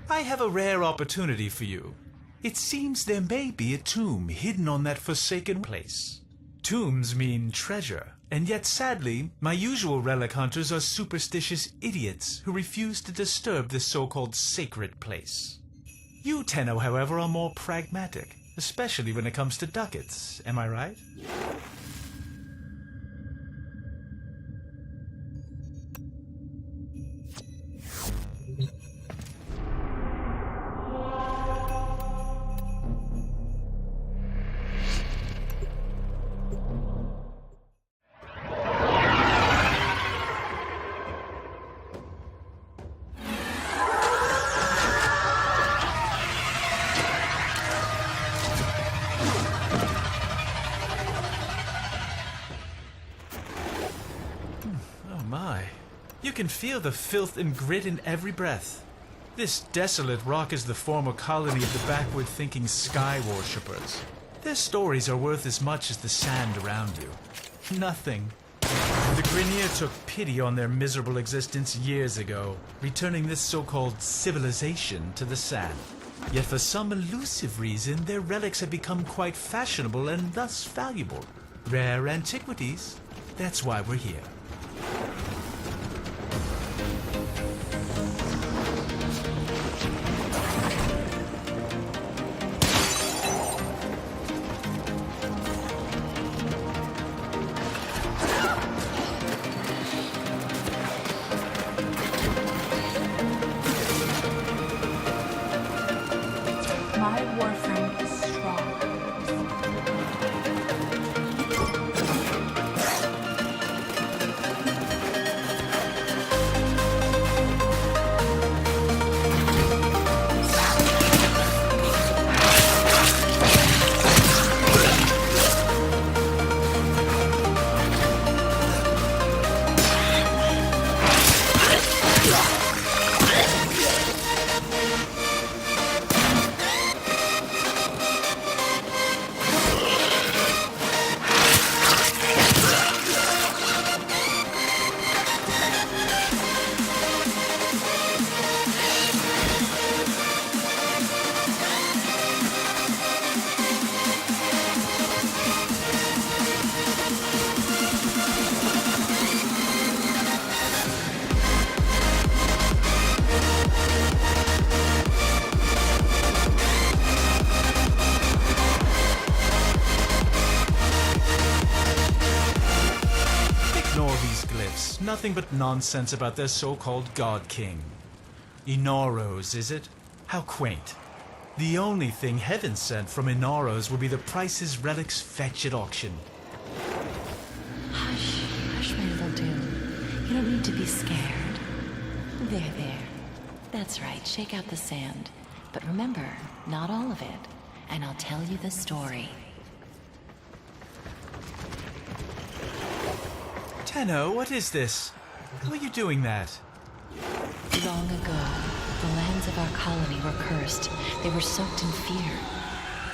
I have a rare opportunity for you. It seems there may be a tomb hidden on that forsaken place. Tombs mean treasure, and yet sadly, my usual relic hunters are superstitious idiots who refuse to disturb this so-called sacred place. You, Tenno, however, are more pragmatic, especially when it comes to ducats, am I right? You can feel the filth and grit in every breath. This desolate rock is the former colony of the backward-thinking sky worshippers. Their stories are worth as much as the sand around you. Nothing. The Grineer took pity on their miserable existence years ago, returning this so-called civilization to the sand. Yet for some elusive reason, their relics have become quite fashionable and thus valuable. Rare antiquities. That's why we're here. My Warframe is strong. Nothing but nonsense about their so-called God King. Inaros, is it? How quaint. The only thing heaven sent from Inaros will be the prices relics fetch at auction. Hush, hush, my little Doom. You don't need to be scared. There. That's right, shake out the sand. But remember, not all of it. And I'll tell you the story. Tenno, what is this? How are you doing that? Long ago, the lands of our colony were cursed. They were soaked in fear.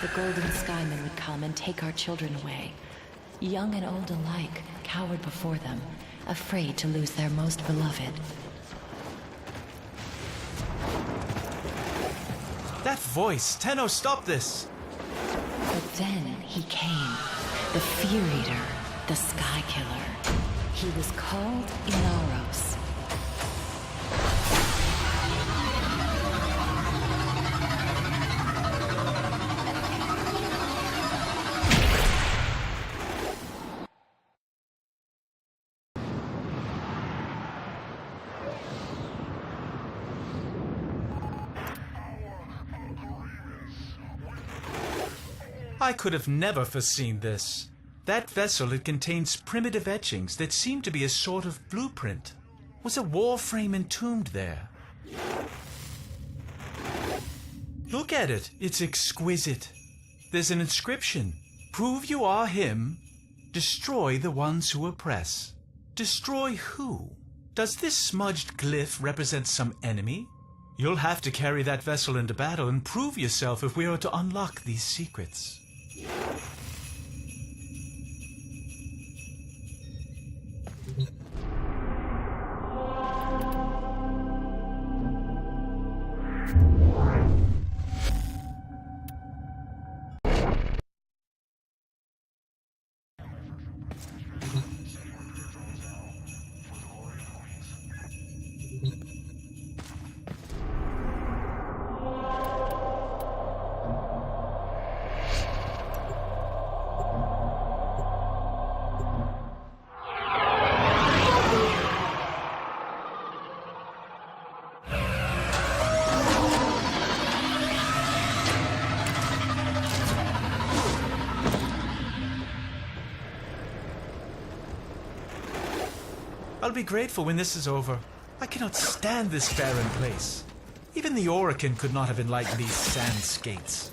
The golden skymen would come and take our children away. Young and old alike cowered before them, afraid to lose their most beloved. That voice! Tenno, stop this! But then he came. The Fear Eater, the Sky Killer. He was called Inaros. I could have never foreseen this. That vessel, it contains primitive etchings that seem to be a sort of blueprint. Was a Warframe entombed there? Look at it. It's exquisite. There's an inscription. Prove you are him. Destroy the ones who oppress. Destroy who? Does this smudged glyph represent some enemy? You'll have to carry that vessel into battle and prove yourself if we are to unlock these secrets. I'll be grateful when this is over. I cannot stand this barren place. Even the Orokin could not have enlightened these sand skates.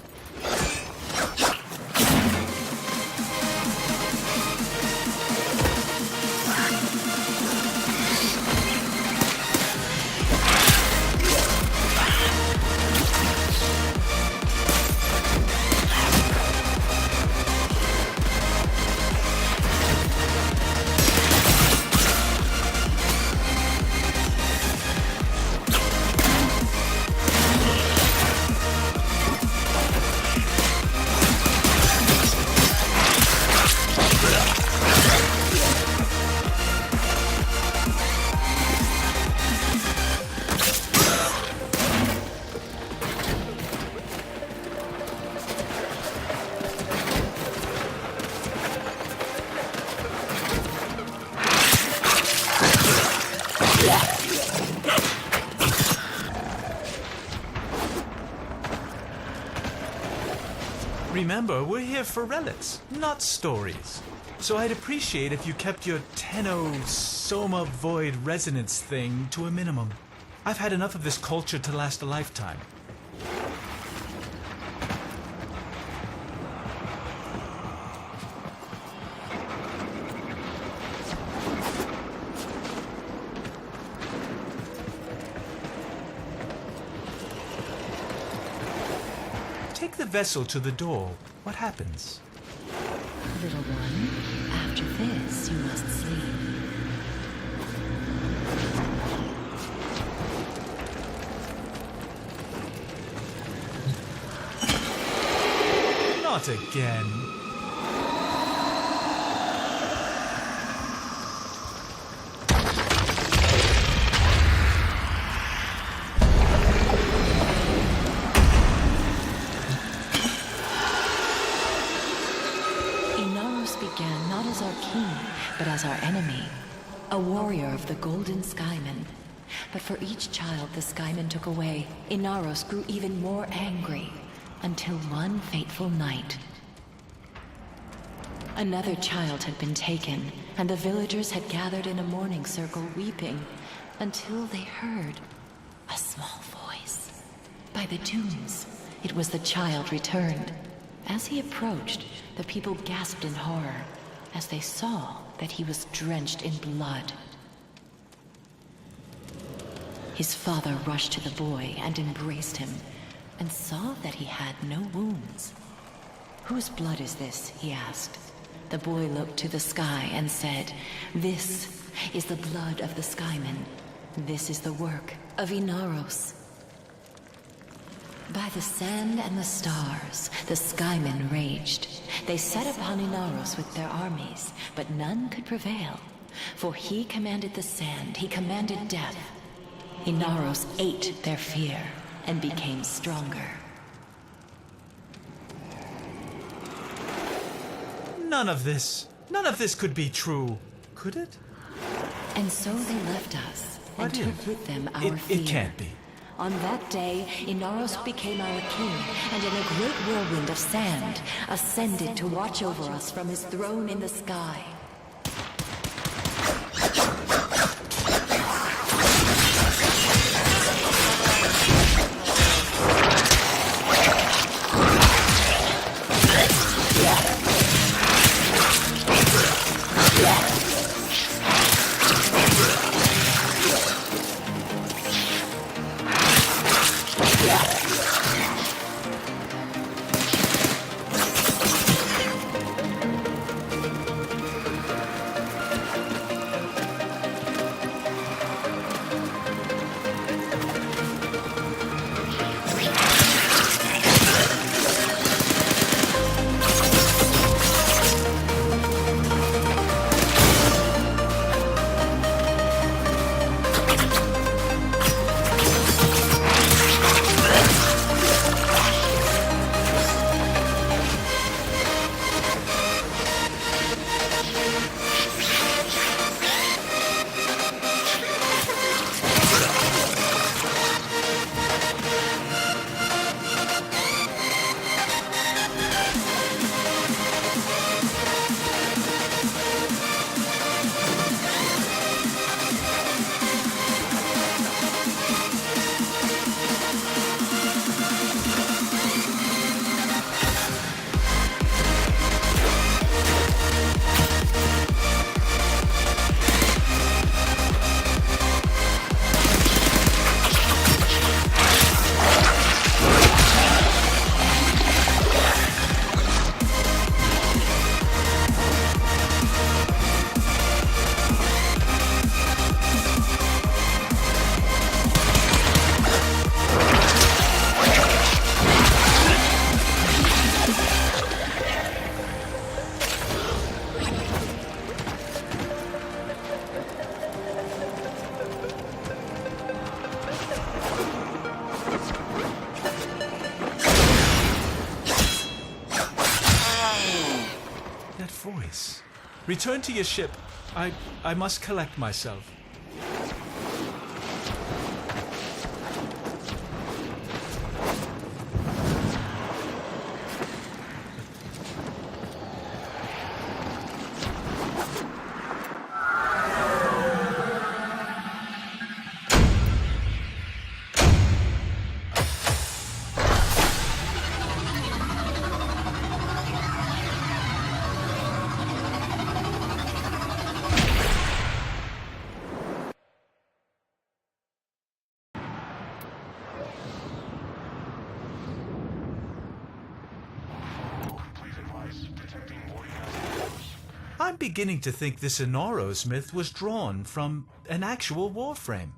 Remember, we're here for relics, not stories. So I'd appreciate if you kept your Tenno Soma Void resonance thing to a minimum. I've had enough of this culture to last a lifetime. Take the vessel to the door. What happens? Little one, after this you must sleep. Not again. Inaros began not as our king, but as our enemy. A warrior of the Golden Skymen. But for each child the Skymen took away, Inaros grew even more angry. Until one fateful night. Another child had been taken, and the villagers had gathered in a mourning circle weeping, until they heard a small voice. By the tombs, it was the child returned. As he approached, the people gasped in horror, as they saw that he was drenched in blood. His father rushed to the boy and embraced him, and saw that he had no wounds. "Whose blood is this?" he asked. The boy looked to the sky and said, "This is the blood of the Skymen. This is the work of Inaros." By the sand and the stars, the Skymen raged. They set upon Inaros with their armies, but none could prevail. For he commanded the sand, he commanded death. Inaros ate their fear and became stronger. None of this could be true, could it? And so they left us and What if? took with them our fear. It can't be. On that day, Inaros became our king, and in a great whirlwind of sand, ascended to watch over us from his throne in the sky. Return to your ship. I must collect myself. I'm beginning to think this Inaros myth was drawn from an actual Warframe.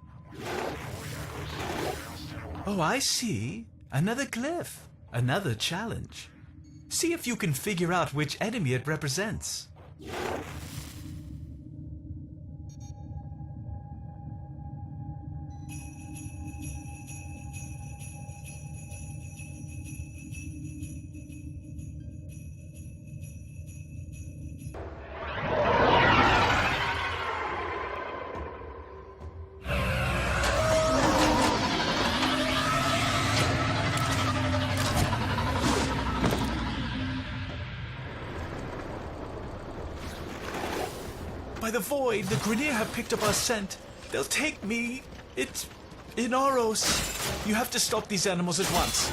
Oh, I see. Another glyph. Another challenge. See if you can figure out which enemy it represents. By the void, the Grineer have picked up our scent. They'll take me. It's Inaros. You have to stop these animals at once.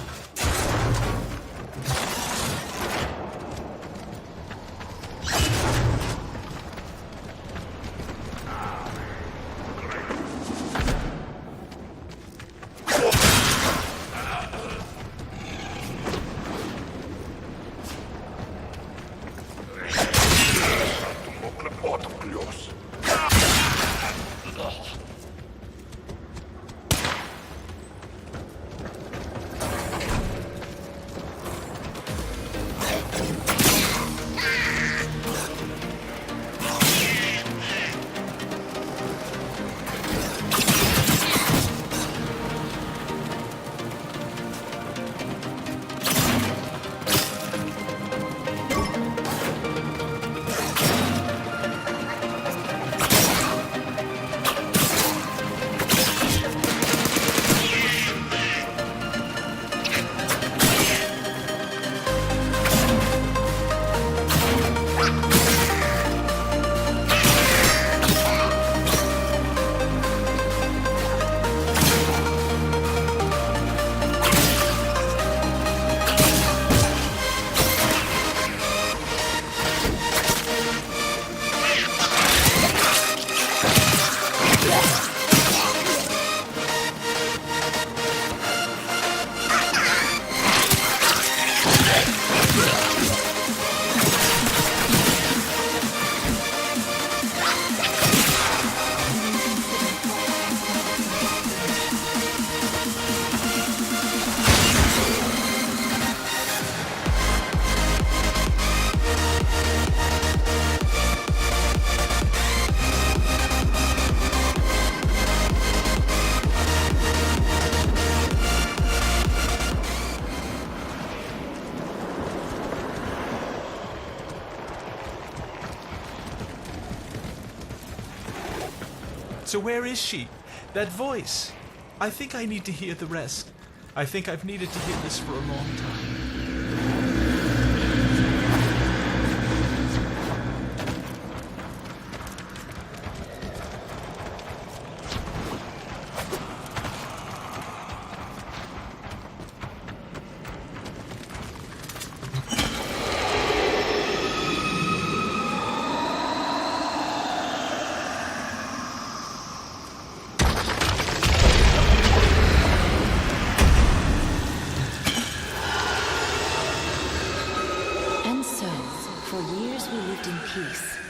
So where is she? That voice. I think I need to hear the rest. I think I've needed to hear this for a long time.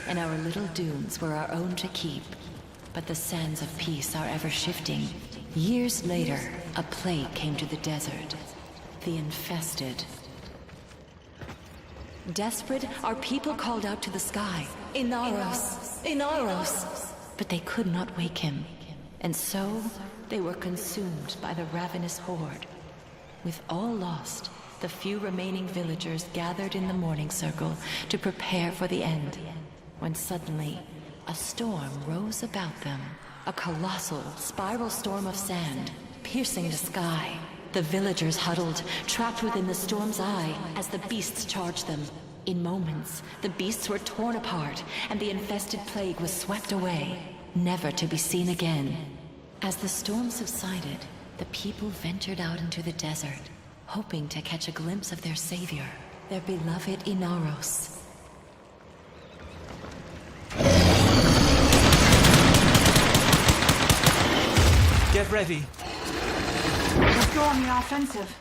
And our little dunes were our own to keep. But the sands of peace are ever shifting. Years later, a plague came to the desert. The infested. Desperate, our people called out to the sky. Inaros! Inaros! But they could not wake him. And so, they were consumed by the ravenous horde. With all lost, the few remaining villagers gathered in the mourning circle to prepare for the end. when suddenly a storm rose about them. A colossal spiral storm of sand, piercing the sky. The villagers huddled, trapped within the storm's eye as the beasts charged them. In moments, the beasts were torn apart, and the infested plague was swept away, never to be seen again. As the storm subsided, the people ventured out into the desert, hoping to catch a glimpse of their savior, their beloved Inaros. Get ready. Let's go on the offensive.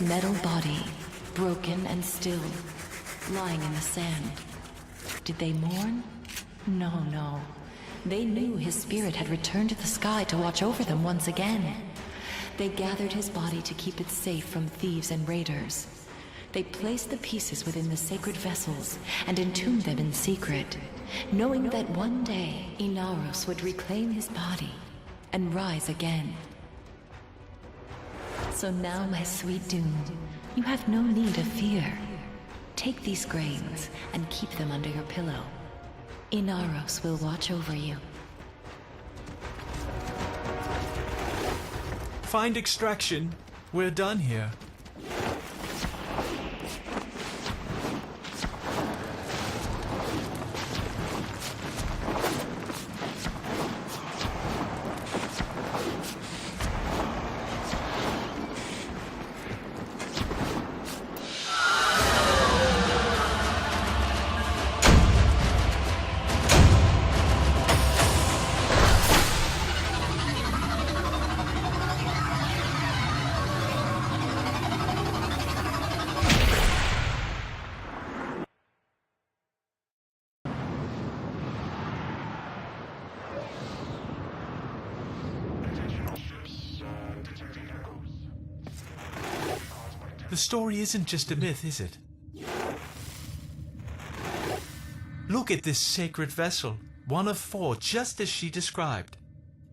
Metal body, broken and still, lying in the sand. Did they mourn? No. They knew his spirit had returned to the sky to watch over them once again. They gathered his body to keep it safe from thieves and raiders. They placed the pieces within the sacred vessels and entombed them in secret, knowing that one day Inaros would reclaim his body and rise again. So now, my sweet Doom, you have no need of fear. Take these grains and keep them under your pillow. Inaros will watch over you. Find extraction. We're done here. The story isn't just a myth, is it? Look at this sacred vessel, one of 4, just as she described.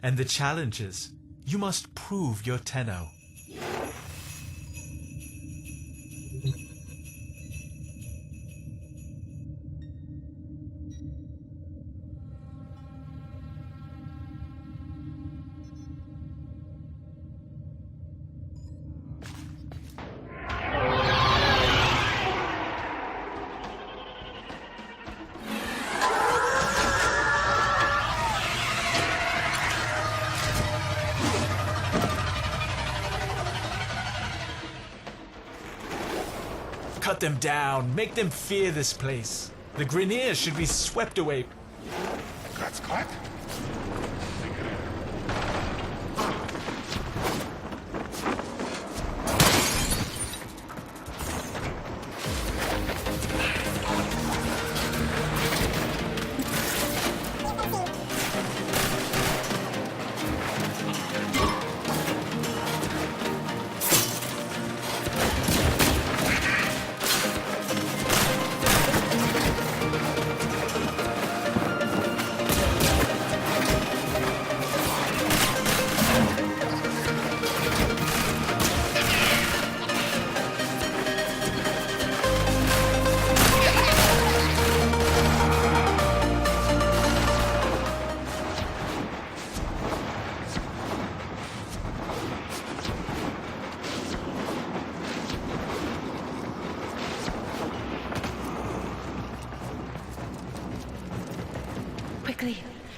And the challenge is, you must prove your Tenno. Cut them down. Make them fear this place. The Grineer should be swept away. Klats, klat.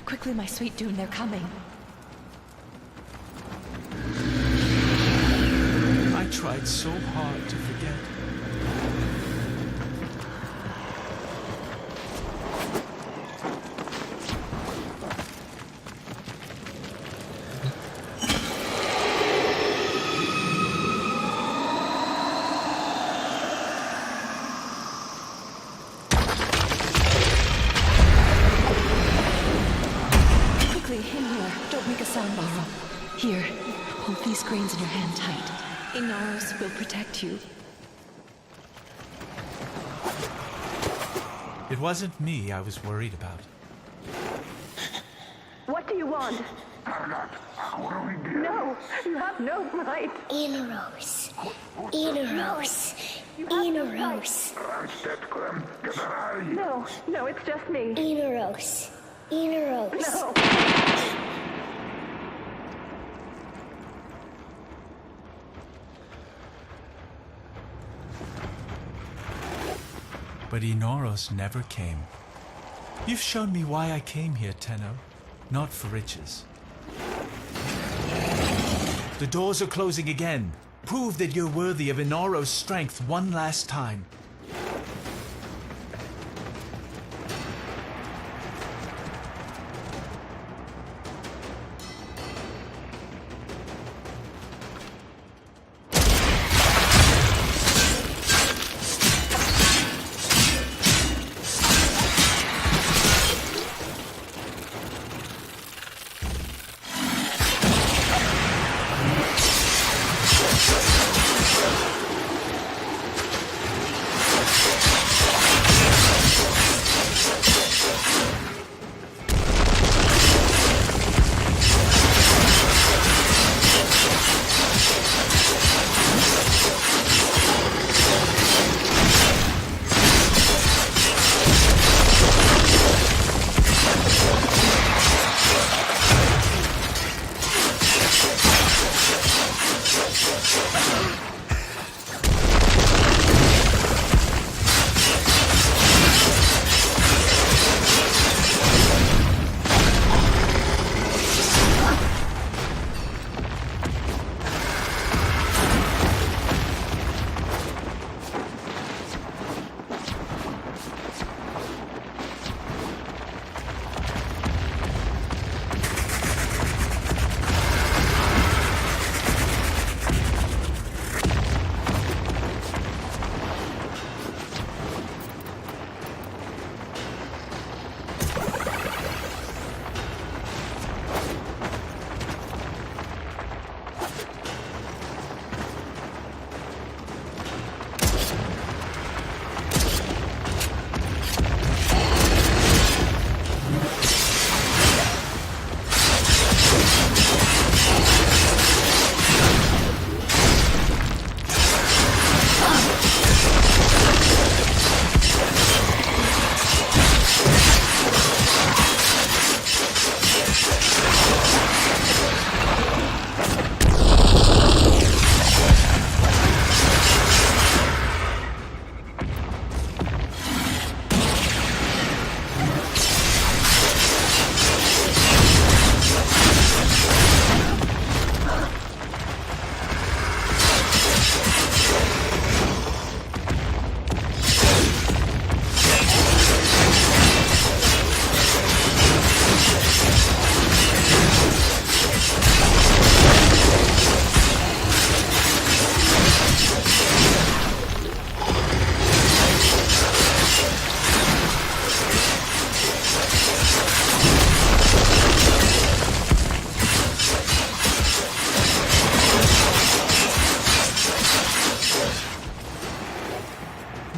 Quickly, my sweet Dune, they're coming. I tried so hard to forget. Baro. Here, hold these grains in your hand tight. Inaros will protect you. It wasn't me I was worried about. What do you want? No, you have no right. Inaros. Inaros. Inaros. No, it's just me. Inaros. Inaros. No. But Inaros never came. You've shown me why I came here, Tenno. Not for riches. The doors are closing again. Prove that you're worthy of Inaros' strength one last time.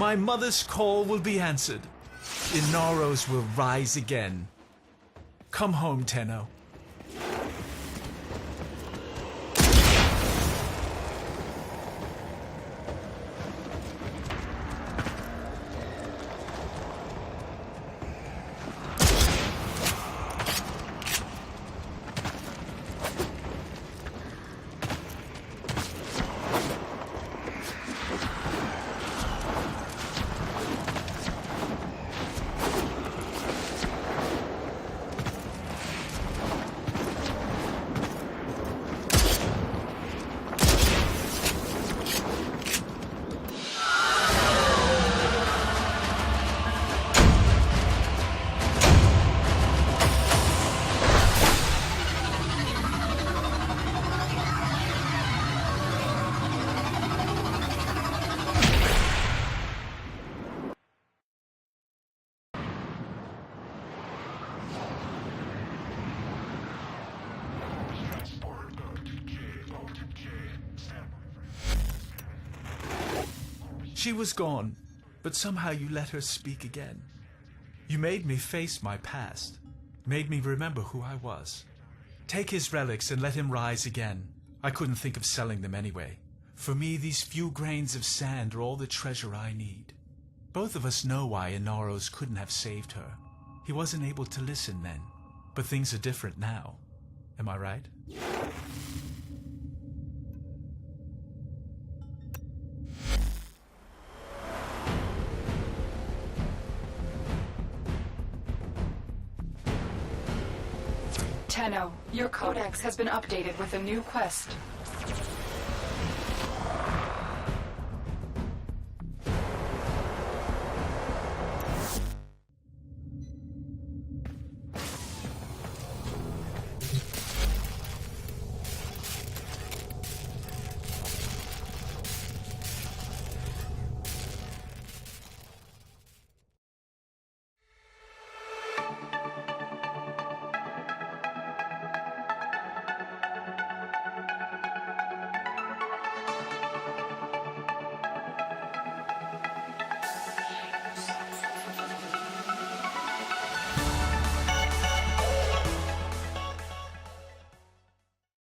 My mother's call will be answered. Inaros will rise again. Come home, Tenno. She was gone, but somehow you let her speak again. You made me face my past, made me remember who I was. Take his relics and let him rise again. I couldn't think of selling them anyway. For me, these few grains of sand are all the treasure I need. Both of us know why Inaros couldn't have saved her. He wasn't able to listen then, but things are different now. Am I right? Tenno, your codex has been updated with a new quest.